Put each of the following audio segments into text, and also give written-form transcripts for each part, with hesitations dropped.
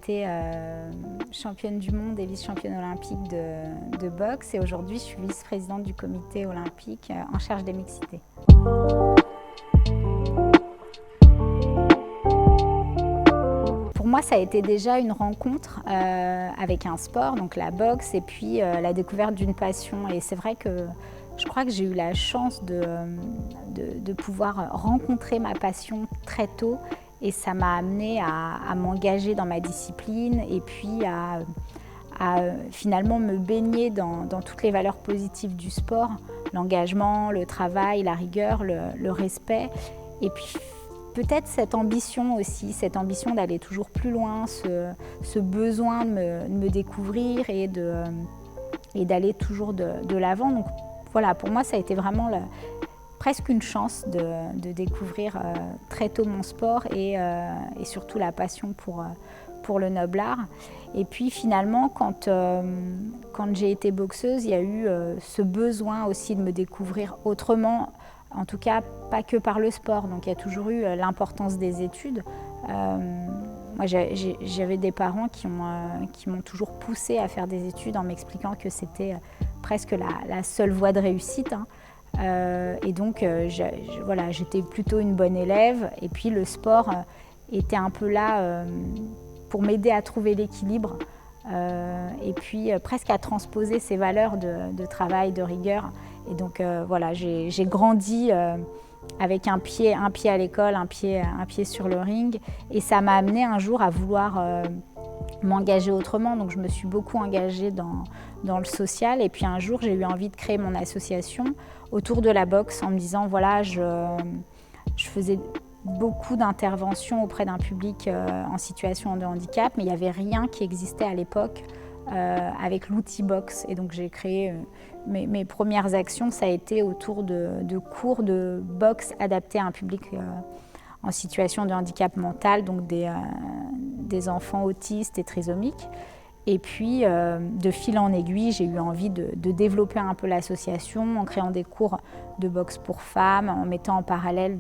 été championne du monde et vice-championne olympique de boxe et aujourd'hui je suis vice-présidente du comité olympique en charge des mixités. Pour moi, ça a été déjà une rencontre avec un sport, donc la boxe, et puis la découverte d'une passion. Et c'est vrai que je crois que j'ai eu la chance de pouvoir rencontrer ma passion très tôt. Et ça m'a amenée à m'engager dans ma discipline et puis à finalement me baigner dans toutes les valeurs positives du sport, l'engagement, le travail, la rigueur, le respect. Et puis peut-être cette ambition aussi, cette ambition d'aller toujours plus loin, ce besoin de me découvrir et d'aller toujours de l'avant. Donc voilà, pour moi ça a été vraiment presque une chance de découvrir très tôt mon sport et surtout la passion pour le noble art. Et puis finalement, quand j'ai été boxeuse, il y a eu ce besoin aussi de me découvrir autrement, en tout cas pas que par le sport. Donc il y a toujours eu l'importance des études. Moi j'avais des parents qui m'ont toujours poussée à faire des études en m'expliquant que c'était presque la seule voie de réussite. Et donc voilà, j'étais plutôt une bonne élève et puis le sport était un peu là pour m'aider à trouver l'équilibre et puis presque à transposer ces valeurs de travail, de rigueur. Et donc voilà, j'ai grandi avec un pied à l'école, un pied sur le ring, et ça m'a amené un jour à vouloir m'engager autrement. Donc je me suis beaucoup engagée dans le social, et puis un jour j'ai eu envie de créer mon association autour de la boxe en me disant voilà, je faisais beaucoup d'interventions auprès d'un public en situation de handicap, mais il n'y avait rien qui existait à l'époque avec l'outil boxe. Et donc j'ai créé mes premières actions, ça a été autour de cours de boxe adaptés à un public en situation de handicap mental, donc des enfants autistes et trisomiques. Et puis, de fil en aiguille, j'ai eu envie de développer un peu l'association en créant des cours de boxe pour femmes, en mettant en parallèle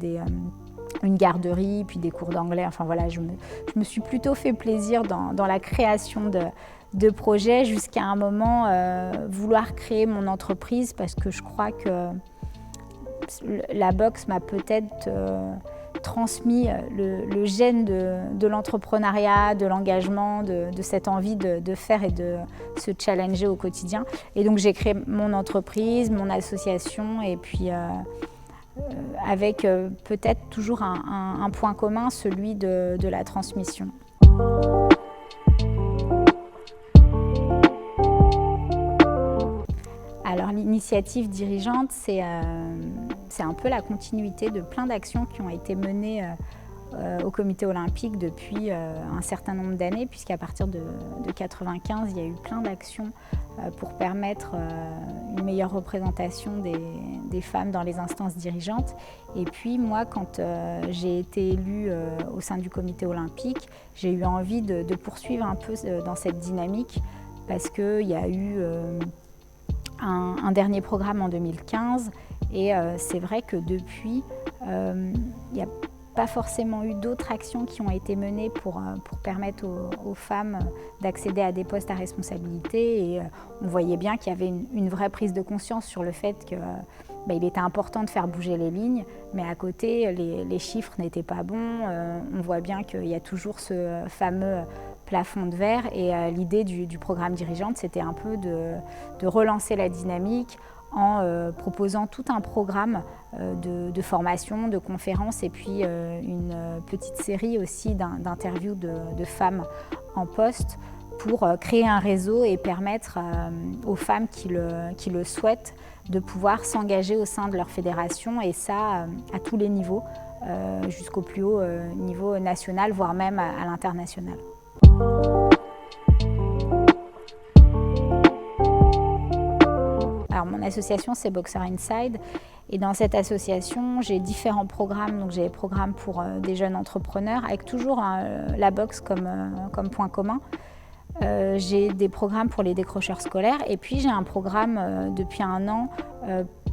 une garderie, puis des cours d'anglais. Enfin voilà, je me suis plutôt fait plaisir dans la création de projets jusqu'à un moment vouloir créer mon entreprise parce que je crois que la boxe m'a peut-être transmis le gène de l'entrepreneuriat, de l'engagement, de cette envie de faire et de se challenger au quotidien. Et donc j'ai créé mon entreprise, mon association, et puis avec peut-être toujours un point commun, celui de la transmission. Alors l'initiative dirigeante, c'est un peu la continuité de plein d'actions qui ont été menées au comité olympique depuis un certain nombre d'années, puisqu'à partir de 1995, il y a eu plein d'actions pour permettre une meilleure représentation des femmes dans les instances dirigeantes. Et puis moi, quand j'ai été élue au sein du comité olympique, j'ai eu envie de poursuivre un peu dans cette dynamique, parce qu'il y a eu un dernier programme en 2015 et c'est vrai que depuis, il n'y a pas forcément eu d'autres actions qui ont été menées pour permettre aux femmes d'accéder à des postes à responsabilité, et on voyait bien qu'il y avait une vraie prise de conscience sur le fait que il était important de faire bouger les lignes, mais à côté les chiffres n'étaient pas bons. On voit bien qu'il y a toujours ce fameux plafond de verre, et l'idée du programme dirigeante, c'était un peu de relancer la dynamique en proposant tout un programme de formation, de conférences, et puis une petite série aussi d'interviews de femmes en poste pour créer un réseau et permettre aux femmes qui le souhaitent de pouvoir s'engager au sein de leur fédération, et ça à tous les niveaux, jusqu'au plus haut niveau national, voire même à l'international. Alors mon association, c'est Boxer Inside, et dans cette association j'ai différents programmes. Donc j'ai des programmes pour des jeunes entrepreneurs avec toujours la boxe comme point commun. J'ai des programmes pour les décrocheurs scolaires, et puis j'ai un programme depuis un an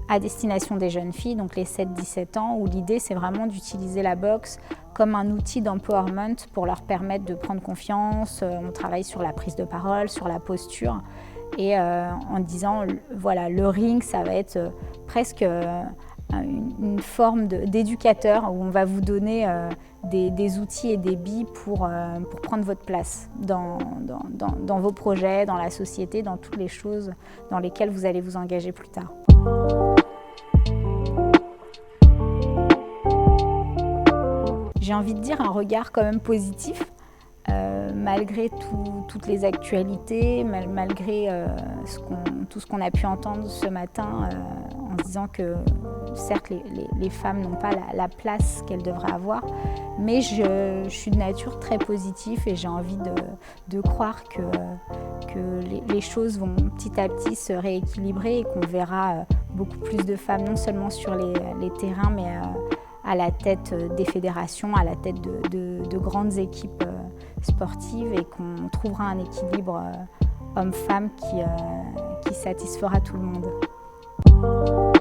à destination des jeunes filles, donc les 7-17 ans, où l'idée c'est vraiment d'utiliser la boxe comme un outil d'empowerment pour leur permettre de prendre confiance. On travaille sur la prise de parole, sur la posture, et en disant, voilà, le ring, ça va être presque une forme d'éducateur où on va vous donner des outils et des billes pour prendre votre place dans vos projets, dans la société, dans toutes les choses dans lesquelles vous allez vous engager plus tard. J'ai envie de dire un regard quand même positif, malgré toutes les actualités, malgré tout ce qu'on a pu entendre ce matin, en disant que certes les femmes n'ont pas la place qu'elles devraient avoir, mais je suis de nature très positive et j'ai envie de croire que les choses vont petit à petit se rééquilibrer et qu'on verra beaucoup plus de femmes, non seulement sur les terrains, mais à la tête des fédérations, à la tête de grandes équipes sportives, et qu'on trouvera un équilibre homme-femme qui satisfera tout le monde.